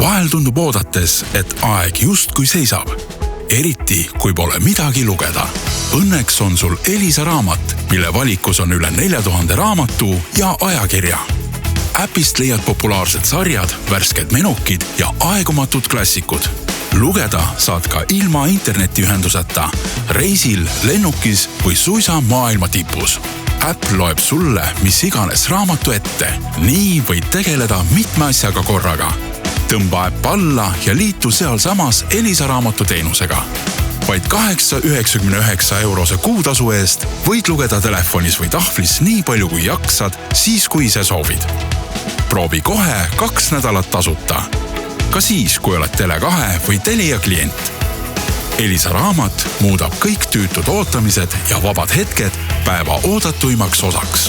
Vahel tundub oodates, et aeg justkui seisab. Eriti, kui pole midagi lugeda. Õnneks on sul Elisa raamat, mille valikus on üle 4000 raamatu ja ajakirja. Äpist leiad populaarsed sarjad, värsked menukid ja aegumatud klassikud. Lugeda saad ka ilma internetiühenduseta, reisil, lennukis või suisa maailma tipus. Äpp loeb sulle mis iganes raamatu ette. Nii võid tegeleda mitme asjaga korraga. Tõmba äpp alla ja liitu sealsamas Elisa raamatu teenusega. Vaid 8,99 eurose kuutasu eest võid lugeda telefonis või tahvlis nii palju kui jaksad, siis kui ise soovid. Proovi kohe 2 nädalat tasuta. Ka siis, kui oled Tele2 või Telia klient. Elisa raamat muudab kõik tüütud ootamised ja vabad hetked päeva oodatuimaks osaks.